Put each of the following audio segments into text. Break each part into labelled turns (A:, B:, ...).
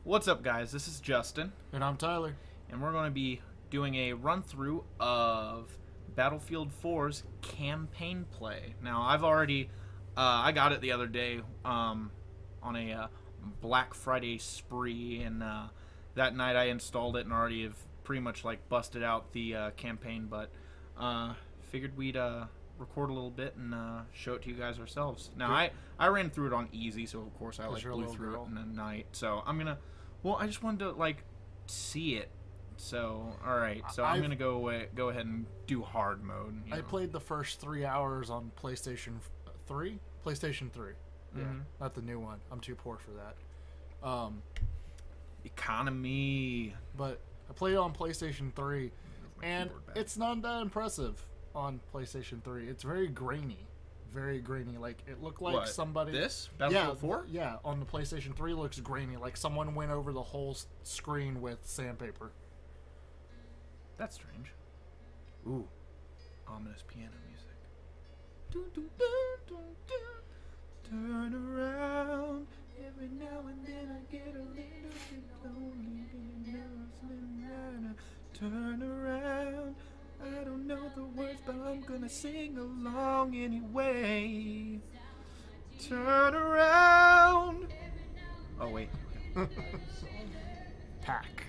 A: What's up, guys? This is Justin,
B: And I'm Tyler.
A: and we're going to be doing a run-through of Battlefield 4's campaign play. Now, I've already, I got it the other day on a Black Friday spree, and that night I installed it and already have pretty much like busted out the campaign, but figured we'd record a little bit and show it to you guys ourselves. Now, I ran through it on easy, so of course I like blew through it in a night. So I'm gonna, well, I just wanted to like see it. So all right, so I'm gonna go ahead and do hard mode.
B: I played the first 3 hours on PlayStation 3. PlayStation 3. Yeah, not the new one. I'm too poor for that.
A: Economy.
B: But I played it on PlayStation 3, and it's not that impressive on PlayStation 3. It's very grainy. Very grainy. Like, it looked like somebody...
A: This? Battlefield 4?
B: Yeah, on the PlayStation 3 looks grainy. Like someone went over the whole screen with sandpaper.
A: That's strange. Ooh. Ominous piano music. Dun, dun, dun, dun, dun. Turn around. Every now and then I get a little bit lonely. Turn around. I don't know the words, but I'm gonna sing along anyway. Turn around. Oh, wait.
B: Pack.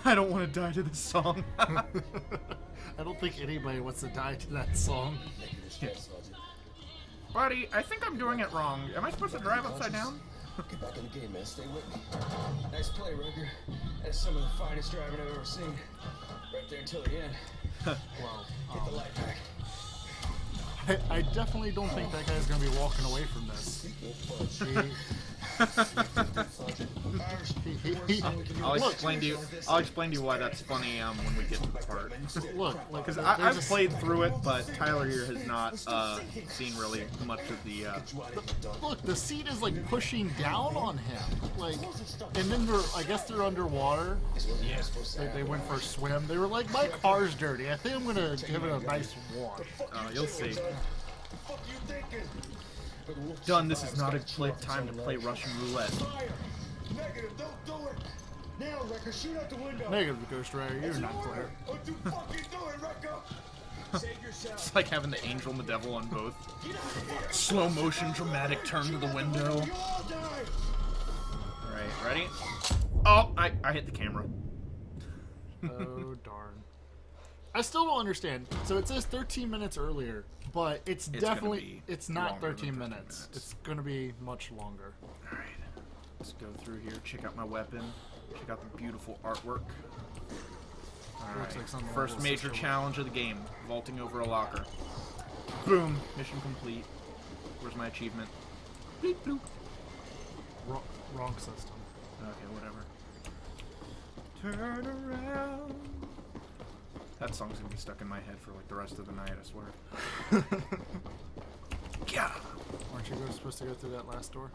A: I don't want to die to this song.
B: I don't think anybody wants to die to that song.
A: Buddy, I think I'm doing it wrong. Am I supposed to drive upside down?
C: Get back in the game, man. Stay with me. Nice play, Rucker. That's some of the finest driving I've ever seen. Right there until the end.
B: Well,
C: Get the light back.
B: I definitely don't think that guy's going to be walking away from this.
A: I'll explain to you why that's funny when we get to the part.
B: Look,
A: Because I've played through it, but Tyler here has not seen really much of the.
B: Look, the seat is like pushing down on him, like, and then I guess they're underwater.
A: Yeah.
B: They went for a swim. They were like, my car's dirty. I think I'm gonna give it a nice wash.
A: You'll see. Done. This is not a time to play Russian roulette.
C: Negative, don't do it. Now, Rucker, shoot out the window.
B: Negative, Ghost Rider. You're not clear.
C: What you fucking doing, Rucker? Save yourself.
A: It's like having the angel and the devil on both. Slow motion, dramatic turn to the window. Alright, ready? Oh, I hit the camera.
B: Oh, darn. I still don't understand. So it says 13 minutes earlier, but it's definitely, it's not 13 minutes. It's going to be much longer.
A: Alright, let's go through here, check out my weapon, check out the beautiful artwork. Alright,
B: like
A: first major challenge of the game, vaulting over a locker. Boom, mission complete. Where's my achievement? Bleep, bloop.
B: Wrong system.
A: Okay, whatever. Turn around. That song's gonna be stuck in my head for like the rest of the night, I swear. Yeah.
B: Aren't you supposed to go through that last door?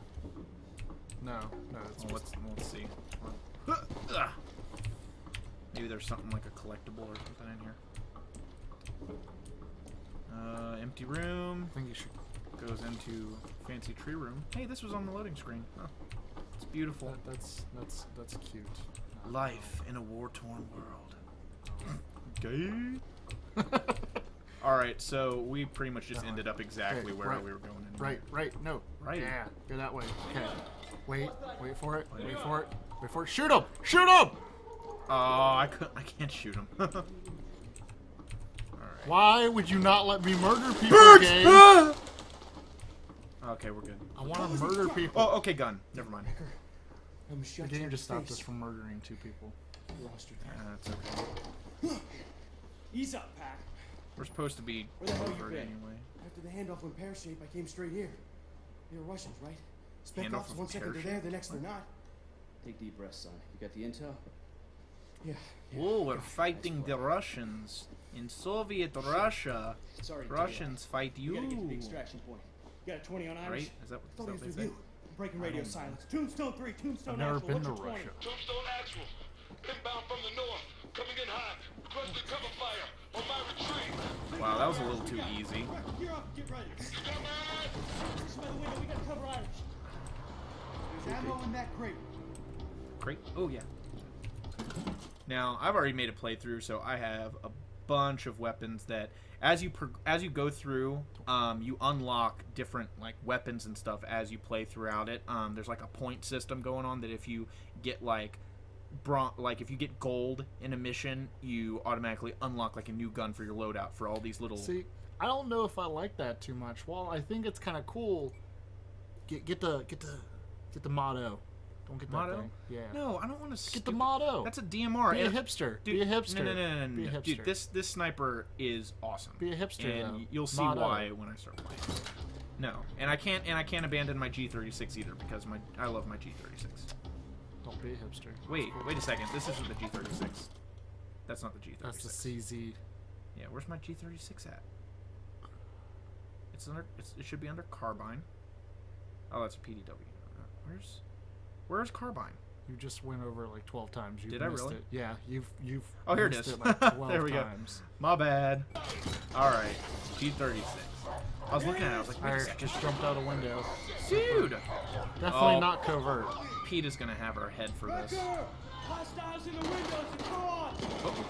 B: No. It's
A: Let's see. Maybe there's something like a collectible or something in here. Empty room.
B: I think you should.
A: Goes into fancy tree room. Hey, this was on the loading screen. Oh, it's beautiful.
B: That's cute.
A: Life in a war-torn world. Gay. Alright, so we pretty much just ended up exactly where we were going.
B: Right, no.
A: Right.
B: Yeah, go that way. Okay. Wait for it. Wait for it. Shoot him! Shoot him!
A: Oh, I can't shoot him. Alright.
B: Why would you not let me murder people, game?
A: Okay, we're good.
B: I want to murder people.
A: Oh, okay, gun. Never mind.
B: The game just stopped us from murdering 2 people.
A: That's okay.
D: Ease up, Pack.
A: We're supposed to be
D: Where the hell you
A: over it
D: been?
A: anyway.
D: After the handoff went pear-shaped, I came straight here. They were Russians, right? Spec
A: Handoff
D: ops,
A: went
D: 1 second they're there, the next they're not.
E: Take deep breaths, son. You got the intel?
D: Yeah.
A: Oh, we're fighting the Russians. In Soviet Russia,
E: Sorry,
A: Russians fight
E: you gotta get to the
A: you.
E: extraction point.
D: You got a 20 on Irish?
A: Right? Is that
D: Thought
A: what
D: he was
A: they
D: with
A: say?
D: you. I'm breaking radio silence. Tombstone 3, Tombstone
B: I've never
D: Actual.
B: been to
D: What's your 20?
B: Russia.
F: Tombstone Actual. Inbound from the north. Coming in hot. Requesting cover fire on my retreat.
A: Wow, that was a little too easy.
D: You're up. Get ready. By the window, we got cover Irish. There's ammo in that crate.
A: crate. Oh yeah. Now I've already made a playthrough, so I have a bunch of weapons that, as you go through, you unlock different like weapons and stuff as you play throughout it. There's like a point system going on that if you get like if you get gold in a mission, you automatically unlock like a new gun for your loadout for all these little.
B: See, I don't know if I like that too much. While I think it's kind of cool, get the motto. Don't get that
A: Motto?
B: thing. Yeah.
A: No, I don't want to
B: Get the motto.
A: That's a DMR.
B: Be a hipster.
A: Dude,
B: be a hipster.
A: No.
B: Be a hipster.
A: Dude, this sniper is awesome.
B: Be a hipster.
A: And
B: though.
A: you'll see
B: Motto.
A: why when I start playing. No, and I can't abandon my G36 either because I love my G36.
B: Don't be a hipster.
A: Wait a second. This isn't the G36. That's not the G36.
B: That's the CZ.
A: Yeah, where's my G36 at? It should be under carbine. Oh, that's a PDW. Where's carbine?
B: You just went over it like 12 times. You
A: Did I
B: missed
A: really?
B: It. Yeah, you've.
A: Oh, here it
B: missed
A: is.
B: Like 12
A: there we
B: times.
A: go. My bad. All right, G36. I was looking at it. I was like, wait a
B: I
A: second.
B: just jumped out a window.
A: Dude.
B: Definitely not covert.
A: Pete is gonna have our head for this.
D: Hostiles in the windows and car!
A: Oh.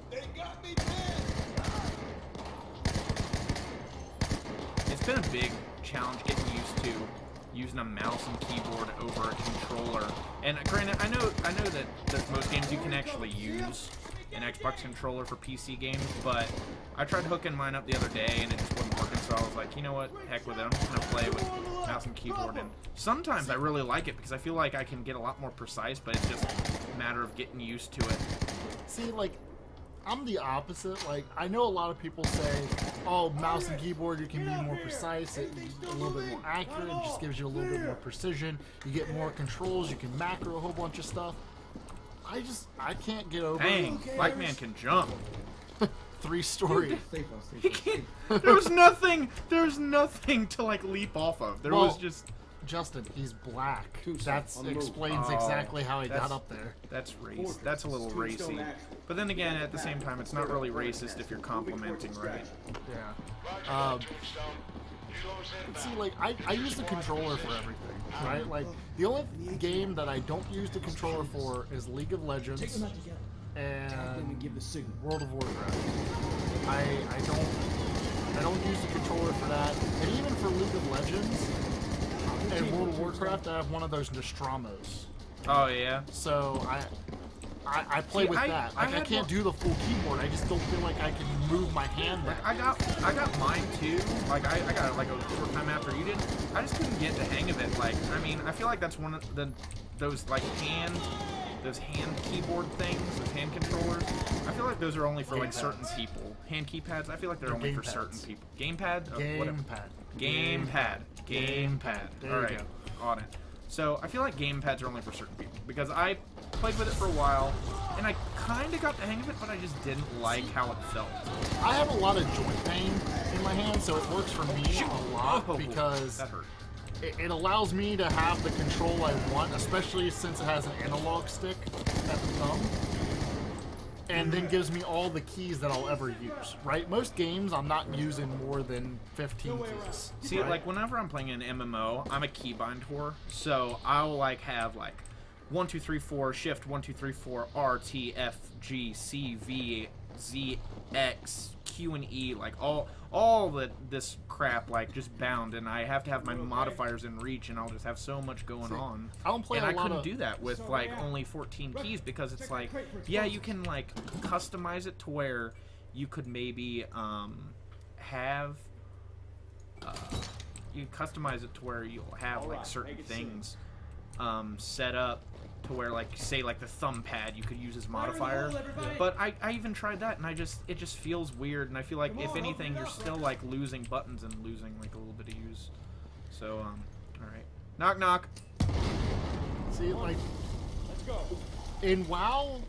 F: They got me dead.
A: It's been a big challenge getting used to using a mouse and keyboard over a controller. And granted, I know that most games you can actually use an Xbox controller for PC games, but I tried hooking mine up the other day and it just wasn't working, so I was like, you know what, heck with it, I'm just gonna play with mouse and keyboard. And sometimes I really like it because I feel like I can get a lot more precise, but it's just a matter of getting used to it.
B: See, like, I'm the opposite. Like, I know a lot of people say, oh, mouse and keyboard, you can be more precise, it's a little bit more accurate, it just gives you a little bit more precision, you get more controls, you can macro a whole bunch of stuff. I can't get over
A: Dang, Mike Man can jump.
B: 3-story.
A: He can't. There's nothing to like leap off of. There was just.
B: Justin, he's black.
E: Tombstone,
B: That
E: on the move.
B: explains exactly how he got up there.
A: That's race. That's a little racy. But then again, at the same time, it's not really racist if you're complimenting, right?
B: Yeah. See, like, I use the controller for everything, right? Like, the only game that I don't use the controller for is League of Legends and World of Warcraft. I don't use the controller for that. And even for League of Legends and World of Warcraft, I have one of those Nostramos.
A: Oh yeah.
B: So I play with that. Like, I can't do the full keyboard. I just don't feel like I can move my hand that.
A: I got mine too. Like I got it like a short time after you did. I just couldn't get the hang of it. Like I mean, I feel like that's one of those hand keyboard things, those hand controllers. I feel like those are only for like certain people. Hand keypads. I feel like they're only for certain people. Gamepad. Gamepad. All right. On it. So I feel like gamepads are only for certain people because I played with it for a while and I kind of got the hang of it, but I just didn't like how it felt.
B: I have a lot of joint pain in my hand, so it works for me a lot because
A: that hurt.
B: It allows me to have the control I want, especially since it has an analog stick at the thumb, and then gives me all the keys that I'll ever use, right? Most games, I'm not using more than 15 keys.
A: See,
B: right?
A: like, whenever I'm playing an MMO, I'm a keybind whore, so I'll, like, have, like, 1, 2, 3, 4, shift, 1, 2, 3, 4, R, T, F, G, C, V, Z, X, Q, and E, like, all this crap, like, just bound, and I have to have my modifiers in reach, and I'll just have so much going on.
B: I don't play
A: and
B: a
A: I
B: lot
A: couldn't
B: of...
A: do that with, like, only 14 keys, because it's like, yeah, you can, like, customize it to where you could maybe, have, you can customize it to where you'll have, like, certain things, set up to where, like, say, like, the thumb pad you could use as modifier. But I even tried that, and it just feels weird, and I feel like, if anything, you're still, like, losing buttons and losing, like, a little bit of use. So, alright. Knock, knock.
B: See, like, in WoW,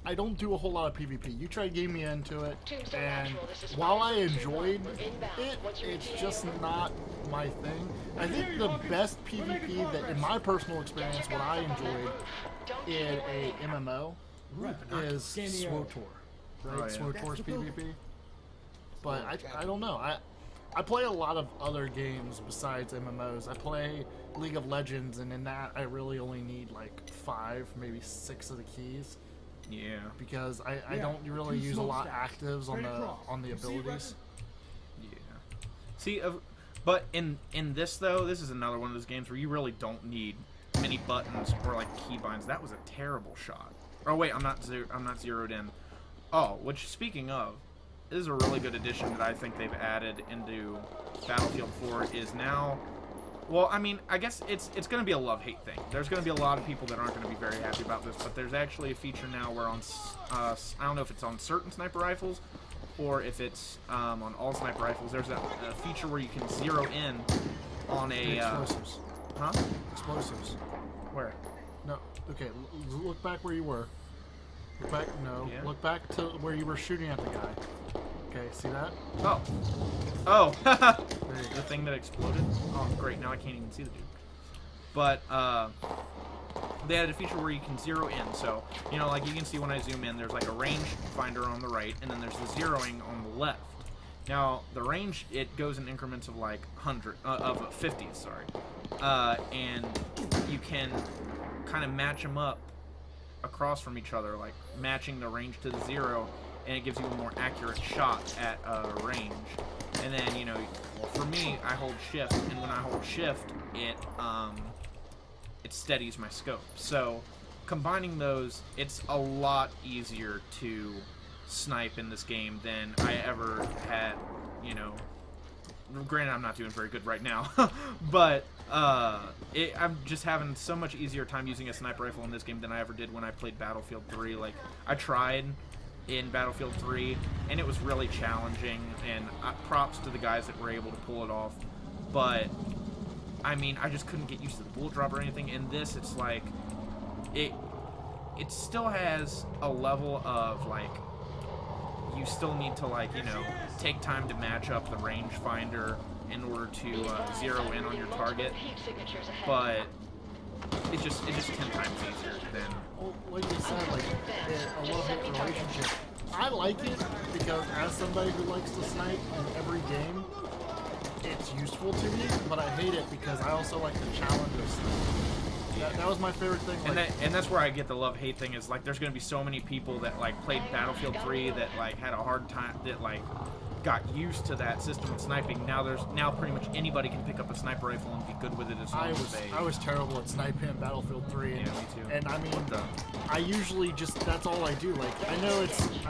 B: I don't do a whole lot of PvP. You tried getting me into it, and while I enjoyed it, it's just not my thing. I think the best PvP that, in my personal experience, what I enjoyed in a MMO is SWTOR. Right?
A: Oh, yeah.
B: SWTOR's PvP. But I don't know. I play a lot of other games besides MMOs. I play League of Legends, and in that, I really only need like 5, maybe 6 of the keys.
A: Yeah.
B: Because I don't really use a lot of actives on the abilities.
A: Yeah. See, but in this though, this is another one of those games where you really don't need many buttons or like keybinds. That was a terrible shot. Oh wait, I'm not zeroed in. Oh, which speaking of, this is a really good addition that I think they've added into Battlefield 4 is now. Well, I mean, I guess it's going to be a love-hate thing. There's going to be a lot of people that aren't going to be very happy about this, but there's actually a feature now where on, I don't know if it's on certain sniper rifles or if it's on all sniper rifles, there's a feature where you can zero in on a...
B: explosives.
A: Huh?
B: Explosives.
A: Where?
B: No, okay, look back where you were. Look back, no,
A: Yeah.
B: look back to where you were shooting at the guy. Okay, see that?
A: Oh. Oh,
B: There you
A: the
B: go.
A: thing that exploded? Oh, great, now I can't even see the dude. But, they added a feature where you can zero in, so, you know, like you can see when I zoom in, there's like a range finder on the right, and then there's the zeroing on the left. Now, the range, it goes in increments of like 50s, sorry. And you can kind of match them up across from each other, like matching the range to the 0, and it gives you a more accurate shot at range. And then, you know, for me, I hold shift, and when I hold shift, it steadies my scope. So combining those, it's a lot easier to snipe in this game than I ever had, you know. Granted, I'm not doing very good right now, but I'm just having so much easier time using a sniper rifle in this game than I ever did when I played Battlefield 3. Like, I tried in Battlefield 3, and it was really challenging, and props to the guys that were able to pull it off, but, I mean, I just couldn't get used to the bullet drop or anything. In this, it's like, it still has a level of, like, you still need to, like, you know, take time to match up the rangefinder in order to zero in on your target, but it's just 10 times easier than...
B: Well, like you said, like, a love-hate relationship. I like it because as somebody who likes to snipe in every game, it's useful to me, but I hate it because I also like the challenge of sniping. That was my favorite thing. Like,
A: and that's where I get the love-hate thing is, like, there's going to be so many people that, like, played Battlefield 3 that, like, had a hard time, that, like, got used to that system of sniping. Now pretty much anybody can pick up a sniper rifle and be good with it as long as they...
B: I was terrible at sniping in Battlefield 3. And,
A: Yeah, me too.
B: And I mean, I usually just, that's all I do. Like, I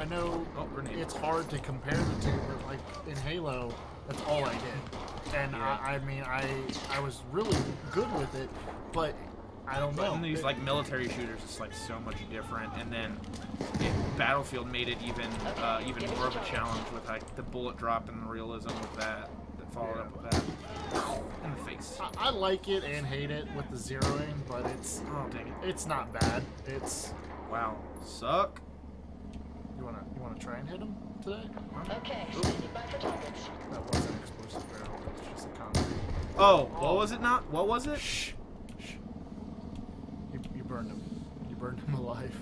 B: know
A: grenade.
B: it's hard to compare the two, but like in Halo, that's all I did. And
A: Yeah.
B: I mean, I was really good with it, but I don't know.
A: In these like military shooters, it's like so much different. And then Battlefield made it even more of a challenge with like the bullet drop and the realism with that followed up with that in the face.
B: I like it and hate it with the zeroing, but it's
A: Dang it!
B: it's not bad. It's
A: Wow, suck.
B: you wanna try and hit him today?
G: Okay, standing by for targets.
B: That wasn't an explosive barrel. That's just a concrete.
A: Oh, what was it? Not what was it?
B: Shh. You burned him. You burned him alive.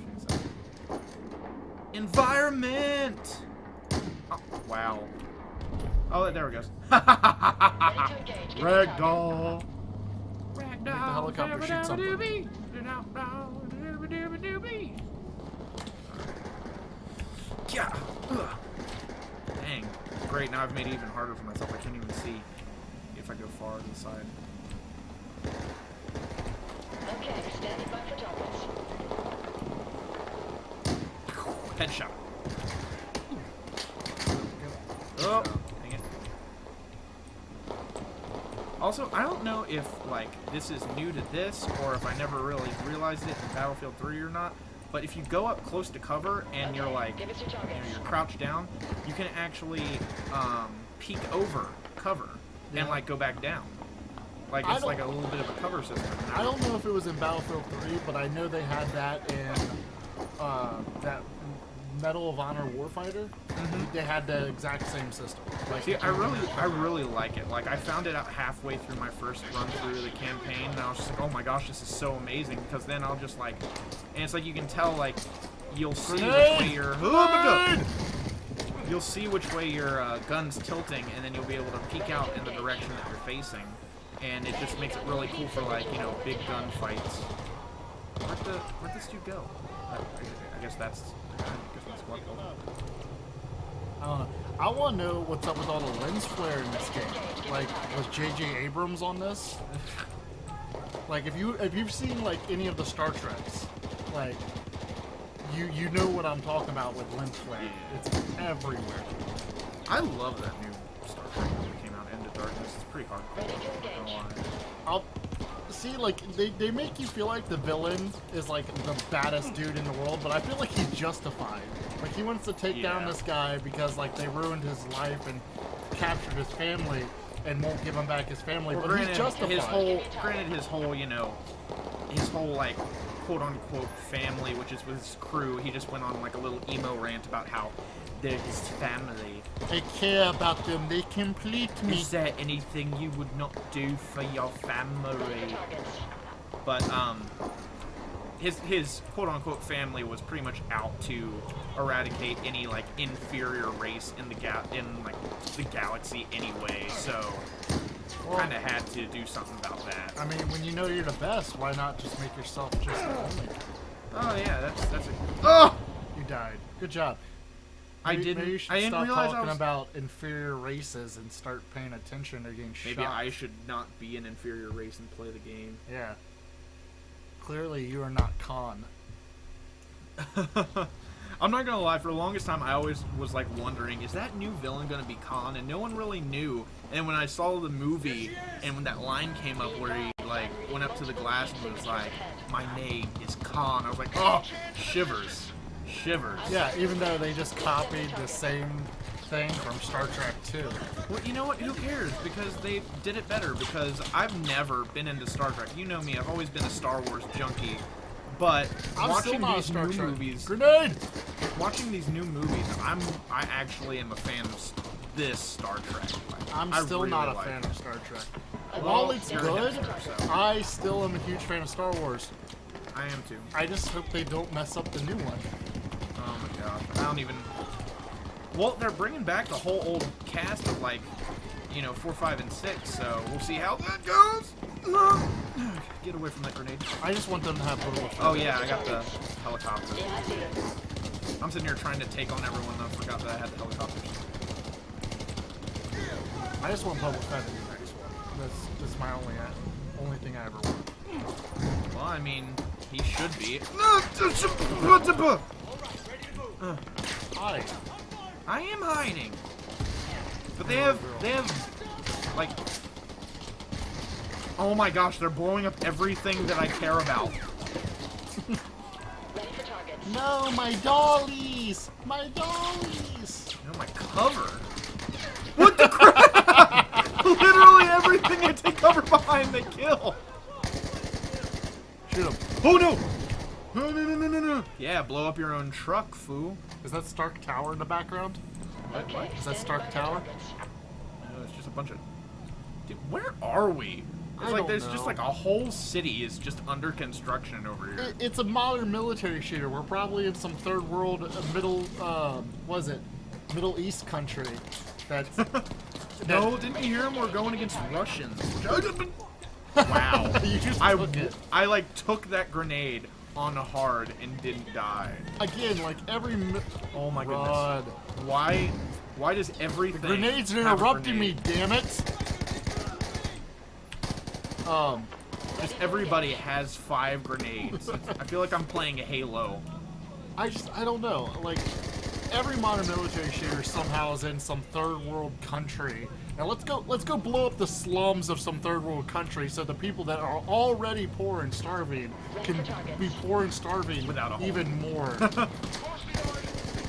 A: Environment. Oh, wow. Oh, there it goes.
G: Ready to engage. Get the target.
B: Ragdoll. Make the helicopter shoot something.
A: Yeah. Ugh. Dang. Great, now I've made it even harder for myself. I can't even see if I go far to the side.
G: Okay, standing by for targets.
A: Headshot. Oh, dang it. Also, I don't know if, like, this is new to this, or if I never really realized it in Battlefield 3 or not, but if you go up close to cover and you're, like,
G: Give us your
A: you know,
G: targets.
A: you're crouched down, you can actually peek over cover and, like, go back down. Like,
B: I
A: it's like a
B: don't-
A: little bit of a cover system.
B: I don't know if it was in Battlefield 3, but I know they had that in that Medal of Honor Warfighter. They had the exact same system. Like,
A: See, I really like it. Like, I found it out halfway through my first run through the campaign, and I was just like, oh my gosh, this is so amazing, because then I'll just, like, and it's like you can tell, like, you'll see which way you're... Oh my god! you'll see which way your gun's tilting, and then you'll be able to peek out in the direction that you're facing, and it just makes it really cool for like big gun fights. Where'd this dude go? I guess that's what.
B: I don't know. I want to know what's up with all the lens flare in this game. Like, was J.J. Abrams on this? Like, if you've seen like any of the Star Treks, like you know what I'm talking about with lens flare. It's everywhere.
A: I love that new Star Trek that came out, Into Darkness. It's pretty hardcore. I'm not gonna lie.
B: I'll see, like, they make you feel like the villain is like the baddest dude in the world, but I feel like he's justified. Like, he wants to take down this guy because like they ruined his life and captured his family and won't give him back his family.
A: Well,
B: but he's justified.
A: his whole like quote unquote family, which is with his crew. He just went on like a little emo rant about how they're his family.
B: I care about them. They complete me.
A: Is there anything you would not do for your family? But his quote unquote family was pretty much out to eradicate any like inferior race in the galaxy anyway. So kind of had to do something about that.
B: I mean, when you know you're the best, why not just make yourself just the only?
A: Oh yeah, that's a. Oh!
B: You died. Good job.
A: I
B: Maybe
A: didn't.
B: you should
A: I didn't
B: stop
A: realize
B: talking
A: I was.
B: about inferior races and start paying attention or getting
A: Maybe
B: shot.
A: I should not be an inferior race and play the game.
B: Yeah. Clearly, you are not Khan.
A: I'm not gonna lie. For the longest time, I always was like wondering, is that new villain gonna be Khan? And no one really knew. And when I saw the movie, and when that line came up where he like went up to the glass and was like, "My name is Khan," I was like, "Oh, shivers, shivers."
B: Yeah, even though they just copied the same thing from Star Trek 2.
A: Well, you know what? Who cares? Because they did it better. Because I've never been into Star Trek. You know me. I've always been a Star Wars junkie. But
B: I'm still
A: watching
B: not a
A: these
B: Star
A: new
B: Trek.
A: movies,
B: Grenade!
A: watching these new movies, I actually am a fan of this Star Trek. Like,
B: I'm
A: I
B: still
A: really
B: not a
A: like
B: fan
A: it.
B: of Star Trek.
A: Well,
B: While it's
A: you're a
B: good,
A: hipster, so.
B: I still am a huge fan of Star Wars.
A: I am too.
B: I just hope they don't mess up the new one.
A: Oh my god. I don't even. Well, they're bringing back the whole old cast of like, 4, 5, and 6. So we'll see how that goes. Get away from that grenade.
B: I just want them to have Boba Fett.
A: Oh yeah, I got the helicopter. I'm sitting here trying to take on everyone, though. I forgot that I had the helicopters.
B: I just want Boba Fett in the next one. That's my only thing I ever want.
A: Well, I mean, he should be.
B: Hi.
A: I am hiding. But they have, like, oh my gosh, they're blowing up everything that I care about.
B: No, my dollies! My dollies!
A: No, my cover. What the crap? Literally everything I take cover behind, they kill.
B: Shoot him.
A: Oh no! No. Yeah, blow up your own truck, fool.
B: Is that Stark Tower in the background?
A: What?
B: Is that Stark Tower?
A: No, it's just a bunch of... Dude, where are we? It's like there's just like a whole city is just under construction over here.
B: It's a modern military shooter. We're probably in some third world, Middle East country. That's...
A: No, didn't you hear him? We're going against Russians. Wow.
B: You just took it.
A: I like took that grenade on hard and didn't die.
B: Again, like every...
A: Oh my
B: God.
A: goodness. Why does everything...
B: The grenades are
A: have a
B: interrupting me,
A: grenade?
B: damn it!
A: Just everybody has 5 grenades. I feel like I'm playing a Halo.
B: I don't know. Like, every modern military shooter somehow is in some third world country. Now let's go blow up the slums of some third world country so the people that are already poor and starving can be poor and starving
A: Without a home.
B: even more.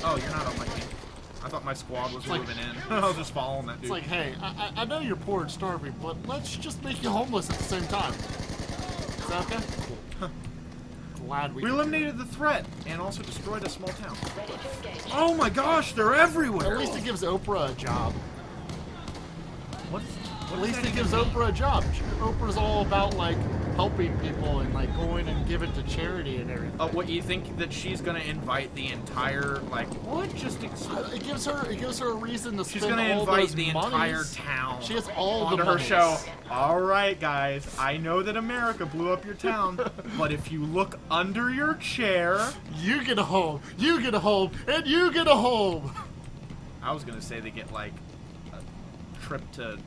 A: Oh, you're not on my team. I thought my squad was moving in. I was just following that dude.
B: It's like, hey, I know you're poor and starving, but let's just make you homeless at the same time. Is that okay? Cool. Glad we
A: We eliminated the threat and also destroyed a small town. Oh my gosh, they're everywhere!
B: At least it gives Oprah a job.
A: What
B: At least it gives Oprah a job. Oprah's all about, like, helping people and like going and giving to charity and everything.
A: What you think that she's gonna invite the entire like what? Just
B: It gives her a reason to
A: she's
B: spend
A: gonna
B: all
A: invite
B: those
A: the
B: monies.
A: entire town.
B: She has all
A: onto
B: the
A: her
B: monies.
A: show. All right, guys. I know that America blew up your town, but if you look under your chair,
B: You get a home, you get a home, and you get a home.
A: I was gonna say they get like a trip to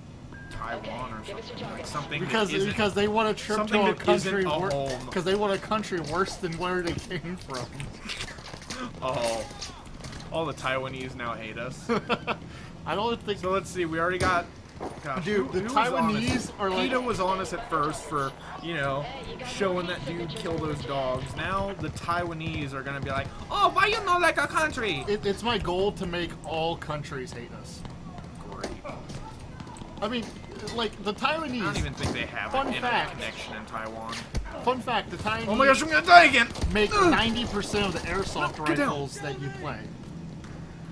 A: Taiwan or something, like something
B: Because
A: that isn't-
B: because they want a trip
A: something
B: to a
A: that isn't
B: country
A: a home.
B: because they want a country worse than where they came from.
A: Oh, all the Taiwanese now hate us.
B: I don't think.
A: So let's see. We already got. Gosh,
B: Dude, the
A: who was on us?
B: Taiwanese are like-
A: PETA was on us at first for, you know, showing that dude kill those dogs. Now the Taiwanese are gonna be like, oh, why you not like our country?
B: It's my goal to make all countries hate us.
A: Great.
B: I mean, like the Taiwanese.
A: I don't even think they have
B: Fun
A: an internet
B: fact.
A: connection in Taiwan.
B: Fun fact: the Taiwanese
A: Oh my gosh, I'm gonna die again!
B: make 90% of the airsoft
A: Get down.
B: rifles that you play.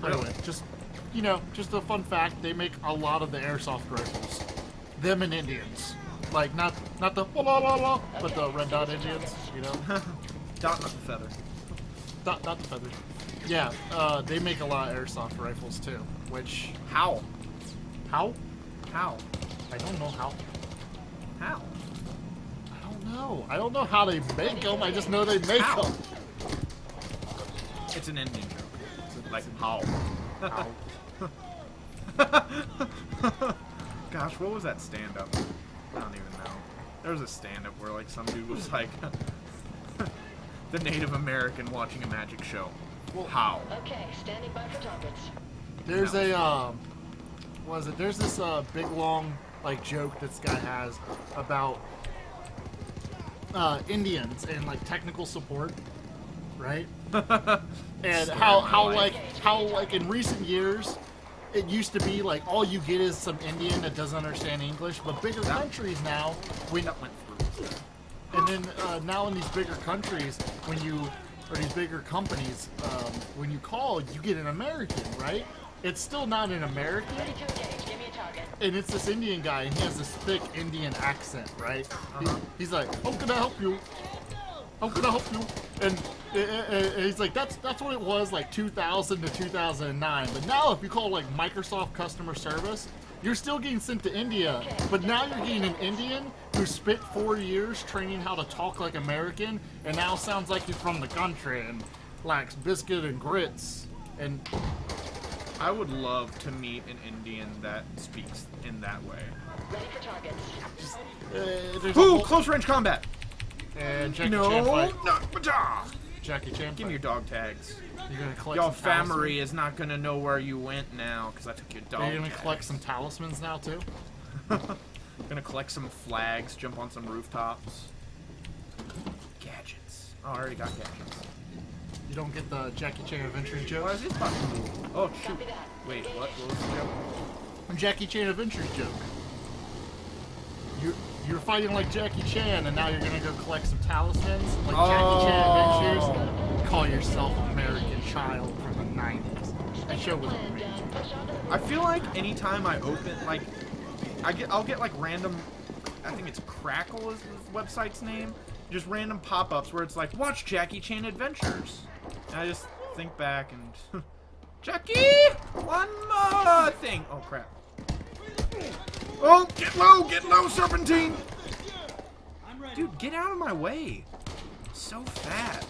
A: Really?
B: Anyway, you know, just a fun fact: they make a lot of the airsoft rifles. Them and Indians, like not the la la la, but the red dot Indians. You know,
A: Dot not the feather.
B: not the feathers. Yeah, they make a lot of airsoft rifles too. Which
A: How?
B: how?
A: How?
B: I don't know how.
A: How?
B: I don't know. I don't know how they make them. I just know they make
A: How?
B: them.
A: It's an Indian joke. Like how?
B: How?
A: Gosh, what was that stand-up? I don't even know. There was a stand-up where like some dude was like the Native American watching a magic show. How?
G: Okay, standing by for targets.
B: There's a what is it? There's this big long like joke this guy has about Indians and like technical support, right? And how like in recent years it used to be like all you get is some Indian that doesn't understand English, but bigger countries now when
A: That went through.
B: and then now in these bigger countries or these bigger companies when you call you get an American, right? It's still not an American.
G: Ready to engage. Give me a target.
B: And it's this Indian guy, and he has this thick Indian accent, right? He's like, "How can I help you? How can I help you?" And he's like, "That's what it was like 2000 to 2009. But now, if you call like Microsoft customer service, you're still getting sent to India. But now you're getting an Indian who spent 4 years training how to talk like American, and now sounds like he's from the country and likes biscuit and grits and."
A: I would love to meet an Indian that speaks in that way.
G: Ready for targets.
B: There's a
A: Ooh,
B: whole-
A: close range combat!
B: and Jackie
A: No,
B: Chan fight.
A: not Baja!
B: Jackie Chan
A: Give me your
B: fight.
A: dog tags.
B: You're gonna collect
A: Your
B: some
A: family
B: talismans.
A: is not gonna know where you went now because I took your dog
B: Are you gonna
A: tags.
B: collect some talismans now too?
A: Gonna collect some flags, jump on some rooftops. Gadgets. Oh, I already got gadgets.
B: You don't get the Jackie Chan Adventures joke?
A: Why is this button move? Oh, shoot.
G: Copy that.
A: Wait, what? What was the joke?
B: Jackie Chan Adventures joke. You're fighting like Jackie Chan, and now you're gonna go collect some talismans like Jackie Chan Adventures. Call yourself American Child from the '90s. That show was amazing.
A: I feel like anytime I open, like, I'll get like random, I think it's Crackle is the website's name, just random pop-ups where it's like, watch Jackie Chan Adventures. And I just think back and, Jackie, one more thing. Oh crap. Oh, get low, Serpentine. Dude, get out of my way. So fat.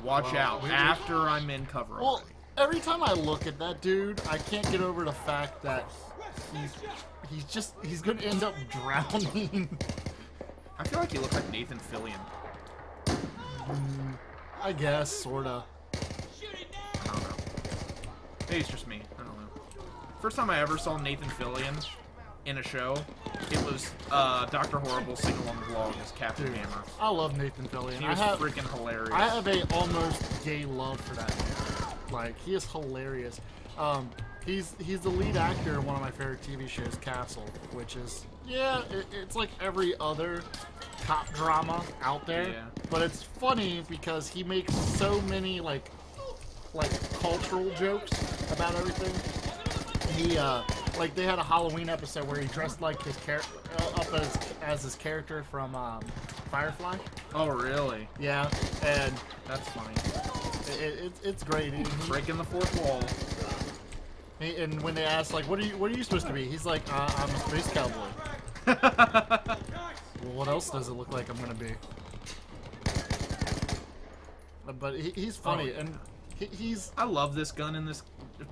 A: Watch out. After I'm in cover
B: Well,
A: already.
B: every time I look at that dude, I can't get over the fact that he's gonna end up drowning.
A: I feel like you look like Nathan Fillion.
B: I guess, sorta.
A: I don't know. Maybe it's just me. I don't know. First time I ever saw Nathan Fillion in a show, it was Dr. Horrible's sing-along vlog as Captain
B: Dude,
A: Hammer.
B: I love Nathan Fillion.
A: He was freaking hilarious.
B: I have a almost gay love for that man. Like, he is hilarious. He's the lead actor in one of my favorite TV shows, Castle, which is, yeah, it's like every other cop drama out there.
A: Yeah.
B: But it's funny because he makes so many, like cultural jokes about everything. he like they had a Halloween episode where he dressed like his up as his character from Firefly.
A: Oh, really?
B: Yeah, and
A: That's funny.
B: it's great.
A: Breaking the fourth wall.
B: And when they ask like, what are you supposed to be? He's like, I'm a space cowboy. Well, what else does it look like I'm gonna be? But he's funny, and he's.
A: I love this gun in this.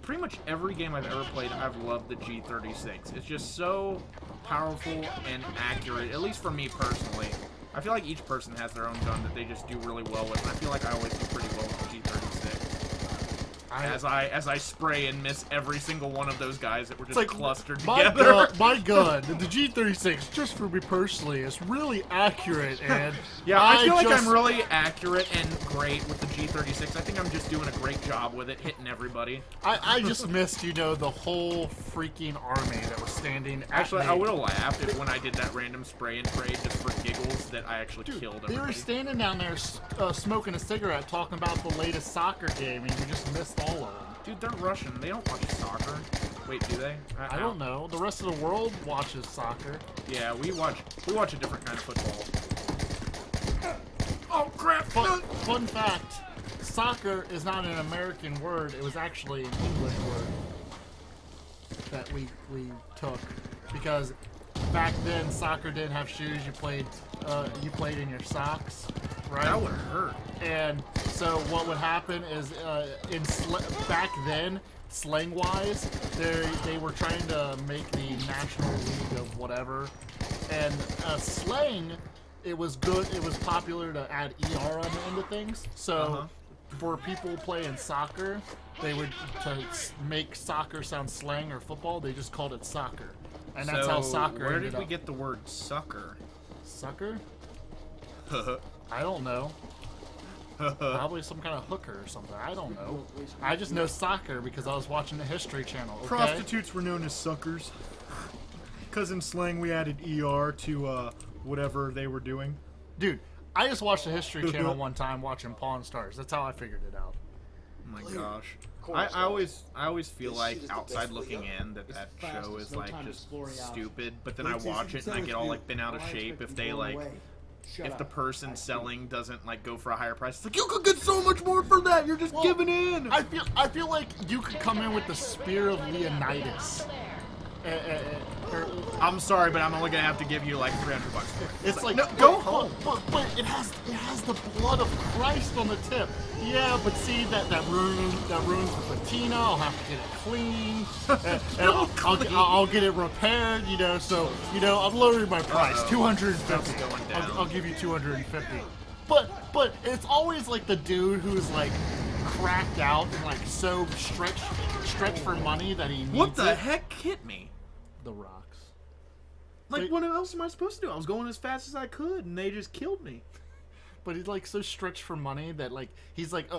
A: Pretty much every game I've ever played, I've loved the G36. It's just so powerful and accurate, at least for me personally. I feel like each person has their own gun that they just do really well with, and I feel like I always do pretty well with the G36. As I spray and miss every single one of those guys that were just
B: like,
A: clustered together.
B: My gun, the G36, just for me personally, is really accurate, and
A: yeah, I feel like I'm really accurate and great with the G36. I think I'm just doing a great job with it, hitting everybody.
B: I just missed, the whole freaking army that was standing at
A: Actually,
B: me.
A: I would have laughed if when I did that random spray and pray just for giggles that I actually killed everybody.
B: They were standing down there smoking a cigarette, talking about the latest soccer game, and you just missed all of them.
A: Dude, they're Russian. They don't watch soccer. Wait, do they?
B: I don't know. The rest of the world watches soccer.
A: Yeah, we watch a different kind of football. Oh crap!
B: Fun fact: soccer is not an American word. It was actually an English word that we took because back then soccer didn't have shoes. You played in your socks, right?
A: That would hurt.
B: And so what would happen is back then, slang-wise, they were trying to make the National League of whatever, and slang, it was good. It was popular to add ER on the end of things. So for people playing soccer, they would to make soccer sound slang or football. They just called it soccer, and that's how soccer.
A: Where
B: ended
A: did we
B: up.
A: get the word sucker?
B: Sucker? I don't know. Probably some kind of hooker or something. I don't know. I just know soccer because I was watching the History Channel. Okay?
H: Prostitutes were known as suckers. Because in slang we added ER to whatever they were doing.
B: Dude, I just watched the History Channel one time watching Pawn Stars. That's how I figured it out.
A: Oh my gosh. I always feel like outside looking in that show is like just stupid, but then I watch it and I get all like bent out of shape if they like if the person selling doesn't like go for a higher price. It's like, you could get so much more for that. You're just giving in.
B: I feel like you could come in with the Spear of Leonidas.
A: I'm sorry, but I'm only gonna have to give you like $300.
B: It's like
A: no, go home.
B: But it has the blood of Christ on the tip. Yeah, but see that ruins the patina. I'll have to get it clean, and I'll get it repaired. So I'm lowering my price. $250. I'll give you $250. But it's always like the dude who's like cracked out and like so stretched for money that he needs
A: What the
B: it.
A: heck hit me?
B: The rocks.
A: Like, what else am I supposed to do? I was going as fast as I could, and they just killed me.
B: But he's like so stretched for money that like he's like,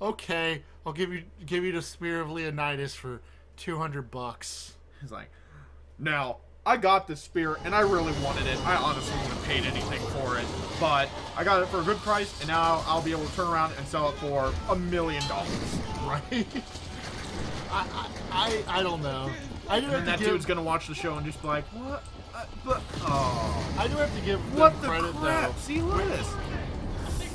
B: okay, I'll give you the Spear of Leonidas for $200.
A: He's like, now I got this spear and I really wanted it. I honestly wouldn't have paid anything for it, but I got it for a good price, and now I'll be able to turn around and sell it for $1 million.
B: Right? I don't know. I do have
A: And
B: to
A: that
B: give,
A: dude's gonna watch the show and just be like, what?
B: I do have to give them
A: What the
B: credit
A: crap?
B: though.
A: See, look at this.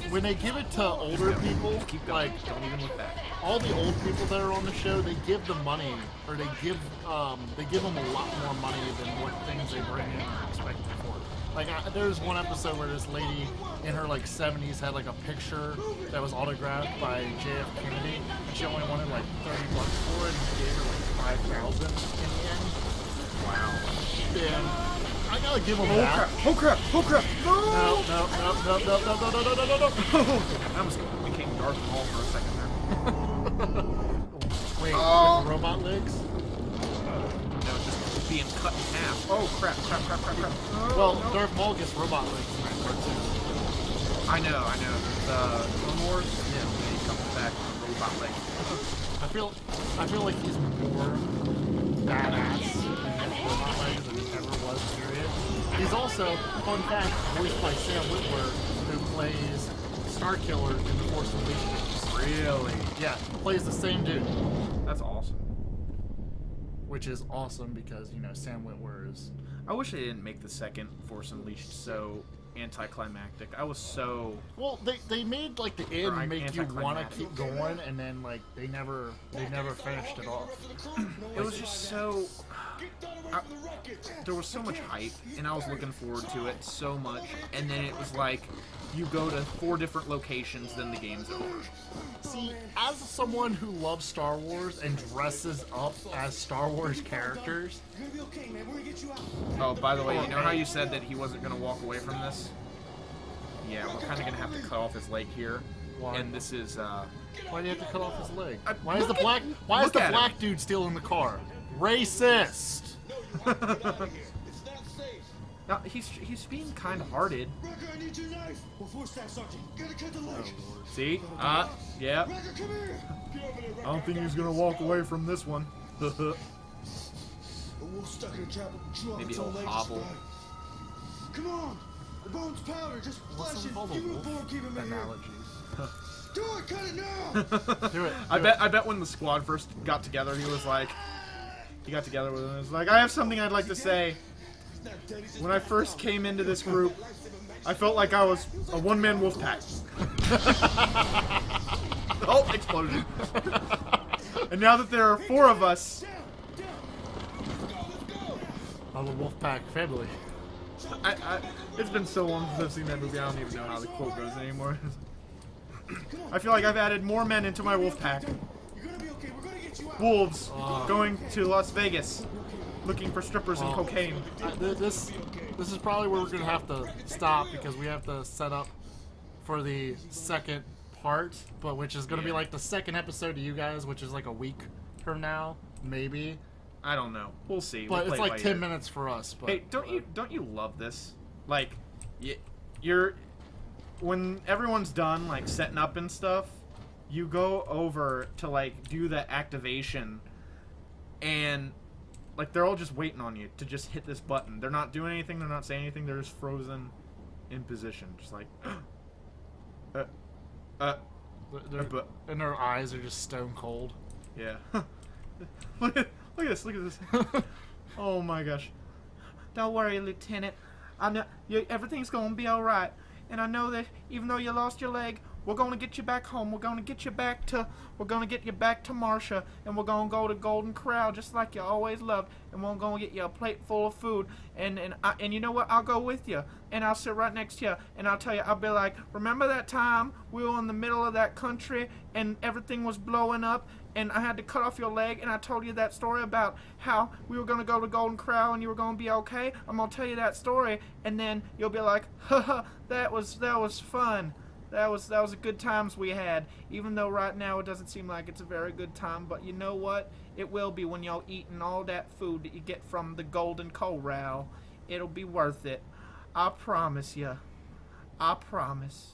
B: When they give it to older people,
A: Keep going.
B: like
A: Don't even look back.
B: all the old people that are on the show, they give the money, or they give them a lot more money than what things they bring in are expected for. Like there's one episode where this lady in her like 70s had like a picture that was autographed by JF Kennedy, and she only wanted like $30 for it, and he gave her like $5,000 in the end.
A: Wow.
B: And I gotta give them
A: Oh
B: that.
A: crap! Oh crap! Oh crap! No!
B: No.
A: I almost became Darth Maul for a second there.
B: Wait,
A: Oh.
B: with robot legs?
A: No, just being cut in half. Oh crap!
B: Well, Darth Maul gets robot legs in that cartoon.
A: I know. The Clone Wars. Yeah, he comes back with robot legs.
B: I feel like he's more badass in robot legs than he ever was, period. He's also, fun fact, voiced by Sam Witwer, who plays Starkiller in The Force Awakens.
A: Really?
B: Yeah, plays the same dude.
A: That's awesome.
B: which is awesome because Sam Witwer is.
A: I wish they didn't make the second Force Unleashed so anticlimactic. I was so.
B: Well, they made like the end
A: Or
B: make you want to
A: anticlimactic.
B: keep going, and then like they never finished it off.
A: It was just so. There was so much hype, and I was looking forward to it so much, and then it was like you go to 4 different locations, then the game's over.
B: See, as someone who loves Star Wars and dresses up as Star Wars characters,
D: You're gonna be okay, man. We're gonna get you out.
A: Oh, by the way, you know how you said that he wasn't going to walk away from this? Yeah, we're kind of going to have to cut off his leg here.
B: Why?
A: And this is,
B: why do you have to cut off his leg?
A: I-
B: Why is the
A: look at-
B: black
A: look at him.
B: dude still in the car? Racist.
F: Get out of here. It's not safe.
A: no, he's being kind-hearted.
D: Rucker, I need your knife. Before Staff Sergeant, gotta cut the leg.
A: See? Yeah.
D: Rucker, come here. Get over there, Rucker.
H: I don't think he's gonna walk away from this one.
D: A wolf stuck in a trap will chew off
A: Maybe
D: its
A: he'll
D: own legs.
A: hobble.
D: Right. Come on. The bone's powder. Just
B: What's
D: flesh
B: some
D: it.
B: called a
D: You move
B: wolf
D: forward, keep him in here.
B: analogies?
D: Do it. Cut it now.
B: Do it.
A: I bet when the squad first got together, he was like, he got together with him and was like, I have something I'd like to say. When I first came into this group, I felt like I was a one-man wolf pack. Oh, explosion. And now that there are 4 of us,
B: I'm a Wolfpack family.
A: it's been so long since I've seen that movie, I don't even know how the quote goes anymore. I feel like I've added more men into my wolf pack.
D: You're gonna be okay. We're gonna get you out.
A: Wolves going to Las Vegas, looking for strippers and cocaine.
B: This is probably where we're gonna have to stop because we have to set up for the second part, but which is gonna be like the second episode to you guys, which is like a week from now, maybe.
A: I don't know. We'll see.
B: But
A: We'll
B: it's
A: play it
B: like
A: by
B: 10
A: ear.
B: minutes for us. But
A: Hey, don't you love this? Like, you're when everyone's done like setting up and stuff, you go over to like do the activation, and like they're all just waiting on you to just hit this button. They're not doing anything. They're not saying anything. They're just frozen in position, just like. But
B: and their eyes are just stone cold.
A: yeah. Look at this. Look at this. Oh my gosh. Don't worry, Lieutenant. I know everything's gonna be all right. And I know that even though you lost your leg, we're gonna get you back home. We're gonna get you back to Marcia, and we're gonna go to Golden Corral just like you always loved. And we're gonna get you a plate full of food. And you know what? I'll go with you, and I'll sit right next to you, and I'll tell you. I'll be like, remember that time we were in the middle of that country and everything was blowing up? And I had to cut off your leg, and I told you that story about how we were going to go to Golden Corral and you were going to be okay. I'm going to tell you that story, and then you'll be like, haha, that was fun. That was a good times we had. Even though right now it doesn't seem like it's a very good time, but you know what? It will be when y'all eating all that food that you get from the Golden Corral. It'll be worth it. I promise you. I promise.